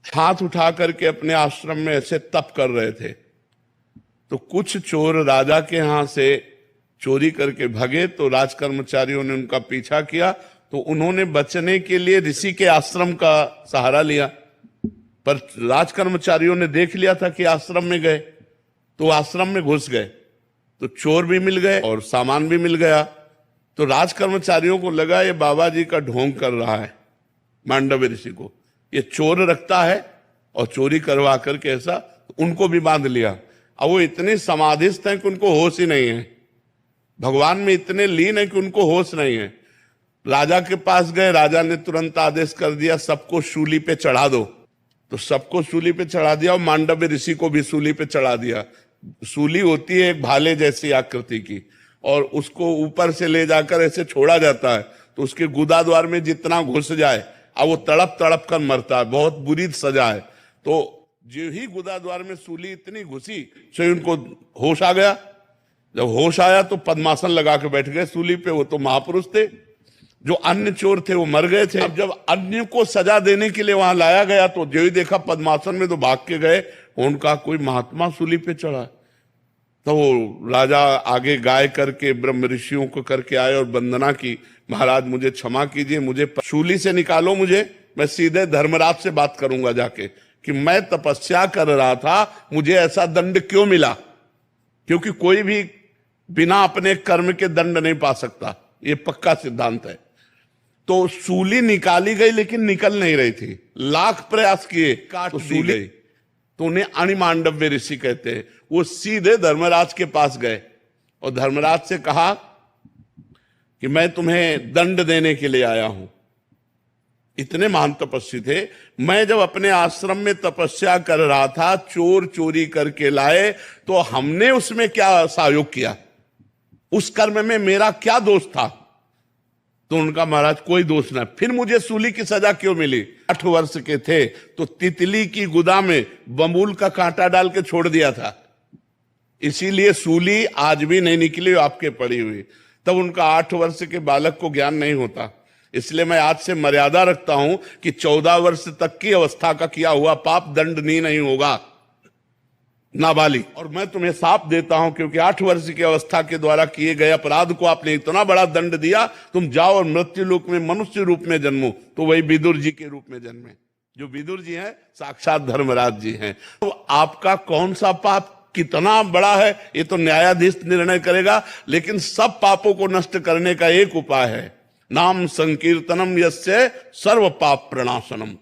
हाथ उठा करके अपने आश्रम में ऐसे तप कर रहे थे। तो कुछ चोर राजा के यहां से चोरी करके भगे, तो राज कर्मचारियों ने उनका पीछा किया, तो उन्होंने बचने के लिए ऋषि के आश्रम का सहारा लिया। पर राज कर्मचारियों ने देख लिया था कि आश्रम में गए, तो आश्रम में घुस गए, तो चोर भी मिल गए और सामान भी मिल गया। तो राज कर्मचारियों को लगा ये बाबा जी का ढोंग कर रहा है, मांडव्य ऋषि को ये चोर रखता है और चोरी करवा करके ऐसा, उनको भी बांध लिया। अब वो इतने समाधिस्थ हैं कि उनको होश ही नहीं है, भगवान में इतने लीन है कि उनको होश नहीं है। राजा के पास गए, राजा ने तुरंत आदेश कर दिया सबको सूली पे चढ़ा दो, तो सबको सूली पे चढ़ा दिया और मांडव्य ऋषि को भी सूली पे चढ़ा दिया। सूली होती है एक भाले जैसी आकृति की, और उसको ऊपर से ले जाकर ऐसे छोड़ा जाता है, तो उसके गुदा द्वार में जितना घुस जाए अब वो तड़प तड़प कर मरता है, बहुत बुरी सजा है। तो जो ही गुदा द्वार में सूली इतनी घुसी तो उनको होश आ गया। जब होश आया तो पद्मासन लगा के बैठ गए सूली पे। वो तो महापुरुष थे, जो अन्य चोर थे वो मर गए थे। अब जब अन्य को सजा देने के लिए वहां लाया गया तो जो ही देखा पद्मासन में, तो भाग के गए, उनका कोई महात्मा सूली पे चढ़ा। तो वो राजा आगे गाय करके ब्रह्म ऋषियों को करके आए और वंदना की, महाराज मुझे क्षमा कीजिए, मुझे सूली से निकालो, मुझे मैं सीधे धर्मराज से बात करूंगा जाके कि मैं तपस्या कर रहा था, मुझे ऐसा दंड क्यों मिला। क्योंकि कोई भी बिना अपने कर्म के दंड नहीं पा सकता, ये पक्का सिद्धांत है। तो सूली निकाली गई लेकिन निकल नहीं रही थी, लाख प्रयास किए, काट दी गई। तो उन्हें अणिमांडव्य ऋषि कहते हैं। वो सीधे धर्मराज के पास गए और धर्मराज से कहा कि मैं तुम्हें दंड देने के लिए आया हूं। इतने महान तपस्वी थे। मैं जब अपने आश्रम में तपस्या कर रहा था, चोर चोरी करके लाए, तो हमने उसमें क्या सहयोग किया, उस कर्म में मेरा क्या दोष था। तो उनका महाराज कोई दोष ना। फिर मुझे सूली की सजा क्यों मिली। 8 वर्ष के थे तो तितली की गुदा में बमूल का कांटा डाल के छोड़ दिया था, इसीलिए सूली आज भी नहीं निकली, आपके पड़ी हुई। तब उनका 8 वर्ष के बालक को ज्ञान नहीं होता। इसलिए मैं आज से मर्यादा रखता हूं कि 14 वर्ष तक की अवस्था का किया हुआ पाप दंडनीय नहीं होगा, नाबालिग। और मैं तुम्हें साफ देता हूं क्योंकि 8 वर्ष की अवस्था के द्वारा किए गए अपराध को आपने इतना बड़ा दंड दिया, तुम जाओ और मृत्यु लोक में मनुष्य रूप में जन्मो। तो वही विदुर जी के रूप में जन्मे। जो विदुर जी हैं साक्षात धर्मराज जी हैं। तो आपका कौन सा पाप कितना बड़ा है ये तो न्यायाधीश निर्णय करेगा, लेकिन सब पापों को नष्ट करने का एक उपाय है, नाम संकीर्तनम यस्य सर्व पाप प्रणाशनम।